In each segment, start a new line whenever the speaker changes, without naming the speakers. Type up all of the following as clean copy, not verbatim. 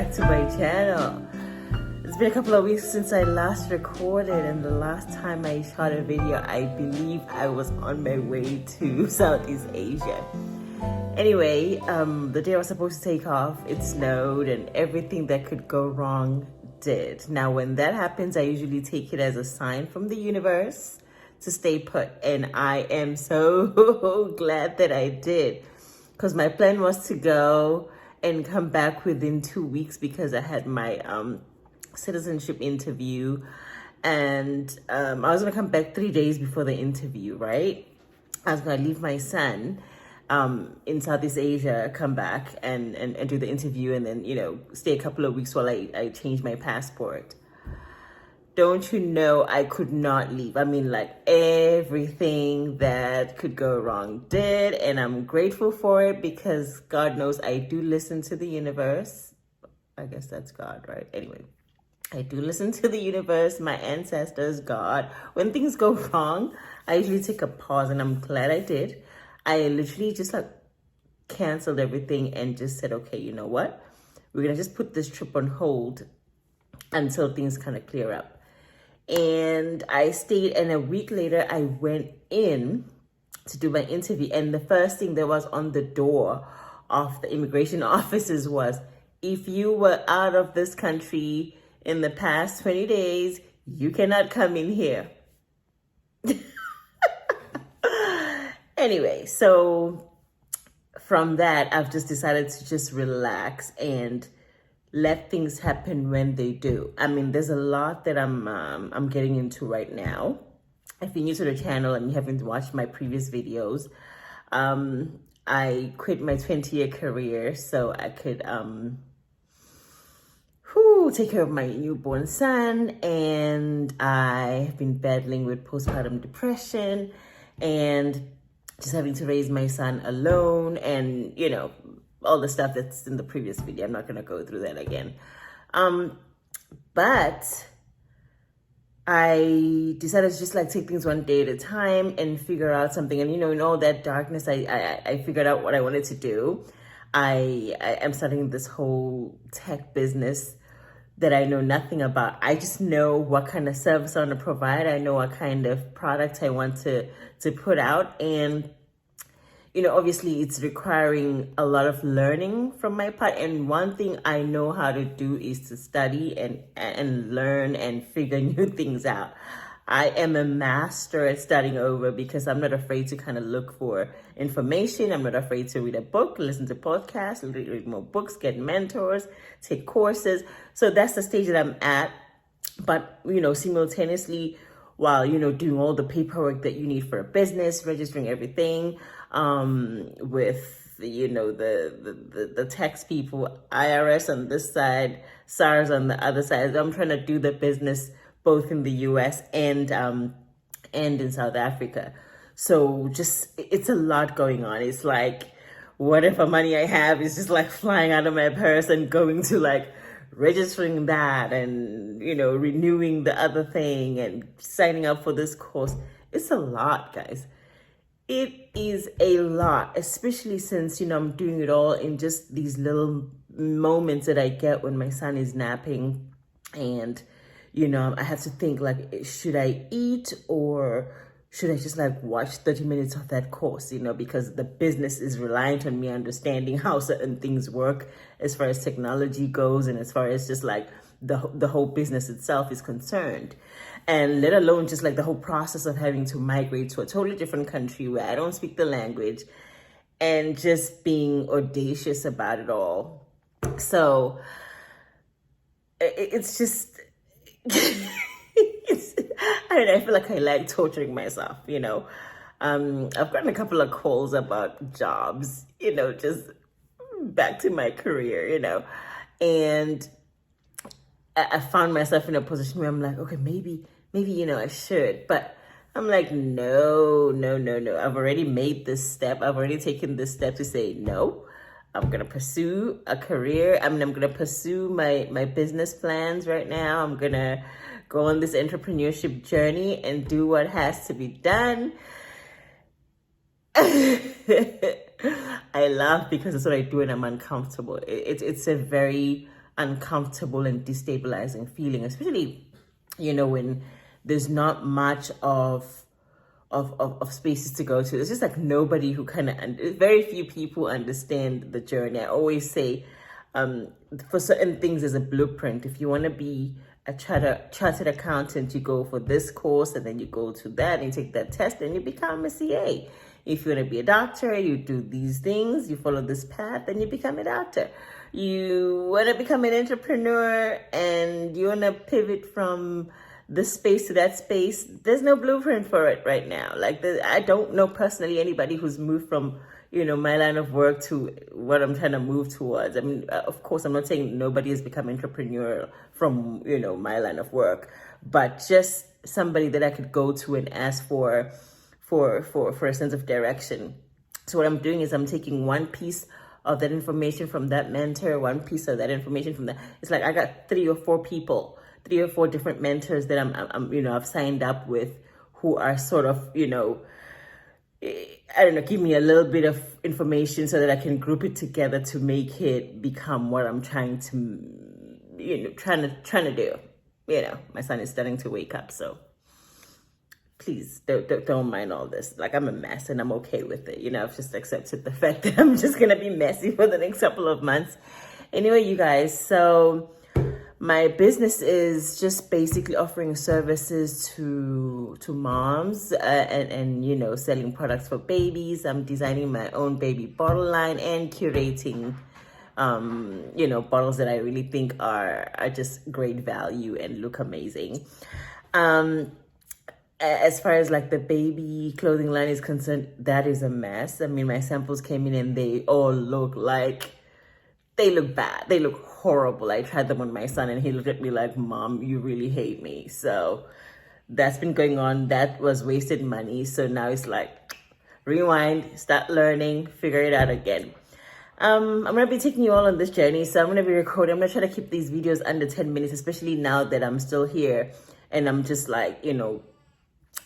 back to my channel. It's been a couple of weeks since I last recorded, and the last time I shot a video, I believe I was on my way to Southeast Asia. Anyway, the day I was supposed to take off, it snowed and everything that could go wrong did. Now, when that happens, I usually take it as a sign from the universe to stay put, and I am so glad that I did, because my plan was to go and come back within 2 weeks because I had my citizenship interview, and I was gonna come back 3 days before the interview, right? I was gonna leave my son in Southeast Asia, come back and do the interview, and then, you know, stay a couple of weeks while I change my passport. Don't you know, I could not leave. I mean, like, everything that could go wrong did, and I'm grateful for it because God knows I do listen to the universe. I guess that's God, right? Anyway, I do listen to the universe, my ancestors, God. When things go wrong, I usually take a pause, and I'm glad I did. I literally just like canceled everything and just said, okay, you know what? We're gonna just put this trip on hold until things kind of clear up. And I stayed, and a week later I went in to do my interview, and the first thing that was on the door of the immigration offices was, if you were out of this country in the past 20 days, you cannot come in here. Anyway, so from that, I've just decided to just relax and let things happen when they do. I mean, there's a lot that I'm getting into right now. If you're new to the channel and you haven't watched my previous videos, I quit my 20-year career so I could take care of my newborn son, and I've been battling with postpartum depression and just having to raise my son alone, and, you know, all the stuff that's in the previous video. I'm not going to go through that again. But I decided to just like take things one day at a time and figure out something. And, you know, in all that darkness, I figured out what I wanted to do. I am starting this whole tech business that I know nothing about. I just know what kind of service I want to provide. I know what kind of product I want to put out. And, you know, obviously it's requiring a lot of learning from my part. And one thing I know how to do is to study and learn and figure new things out. I am a master at starting over because I'm not afraid to kind of look for information. I'm not afraid to read a book, listen to podcasts, read more books, get mentors, take courses. So that's the stage that I'm at. But, you know, simultaneously, while, you know, doing all the paperwork that you need for a business, registering everything with, you know, the tax people, IRS on this side, SARS on the other side. I'm trying to do the business both in the US and in South Africa. So just, it's a lot going on. It's like, whatever money I have is just like flying out of my purse and going to like registering that and, you know, renewing the other thing and signing up for this course. It's a lot, guys. It is a lot, especially since, you know, I'm doing it all in just these little moments that I get when my son is napping. And, you know, I have to think like, should I eat or should I just like watch 30 minutes of that course, you know, because the business is reliant on me understanding how certain things work as far as technology goes and as far as just like the whole business itself is concerned. And let alone just like the whole process of having to migrate to a totally different country where I don't speak the language and just being audacious about it all. So it's just, I feel like I like torturing myself, you know. I've gotten a couple of calls about jobs, you know, just back to my career, you know. And I found myself in a position where I'm like, okay, maybe, you know, I should. But I'm like, no. I've already made this step. I've already taken this step to say, no, I'm going to pursue a career. I mean, I'm going to pursue my business plans right now. I'm going to go on this entrepreneurship journey and do what has to be done. I laugh because it's what I do when I'm uncomfortable. It's a very uncomfortable and destabilizing feeling, especially, when there's not much of spaces to go to. It's just like nobody who very few people understand the journey. I always say, for certain things, there's a blueprint. If you want to be a chartered accountant, you go for this course, and then you go to that and you take that test and you become a CA. If you want to be a doctor, you do these things, you follow this path, and you become a doctor. You want to become an entrepreneur and you want to pivot from this space to that space. There's no blueprint for it right now. I don't know personally anybody who's moved from, my line of work to what I'm trying to move towards. I mean, of course, I'm not saying nobody has become entrepreneurial from, my line of work, but just somebody that I could go to and ask for a sense of direction. So what I'm doing is I'm taking one piece of that information from that mentor, one piece of that information from that. It's like I got 3 or 4 people, 3 or 4 different mentors that I've signed up with, who are sort of, I don't know, give me a little bit of information so that I can group it together to make it become what I'm trying to, trying to do. My son is starting to wake up, so please don't mind all this. I'm a mess and I'm okay with it. I've just accepted the fact that I'm just gonna be messy for the next couple of months. Anyway, you guys, so my business is just basically offering services to moms and selling products for babies. I'm designing my own baby bottle line and curating bottles that I really think are just great value and look amazing. As far as the baby clothing line is concerned, that is a mess. I mean, my samples came in and they all look bad. They look horrible. I tried them on my son and he looked at me like, Mom, you really hate me. So that's been going on. That was wasted money. So now it's rewind, start learning, figure it out again. I'm going to be taking you all on this journey. So I'm going to be recording. I'm going to try to keep these videos under 10 minutes, especially now that I'm still here. And I'm just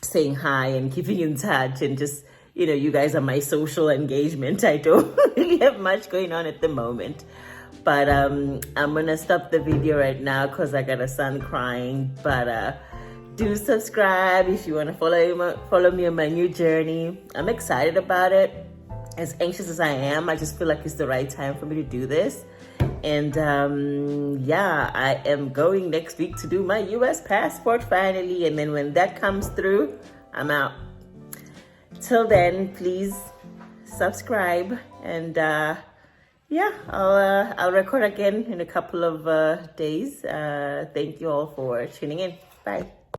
saying hi and keeping in touch and just, you guys are my social engagement. I don't really have much going on at the moment. But I'm going to stop the video right now because I got a son crying. But do subscribe if you want to follow me on my new journey. I'm excited about it. As anxious as I am, I just feel like it's the right time for me to do this. And I am going next week to do my US passport finally. And then when that comes through, I'm out. Till then, please subscribe. And I'll record again in a couple of days. Thank you all for tuning in. Bye.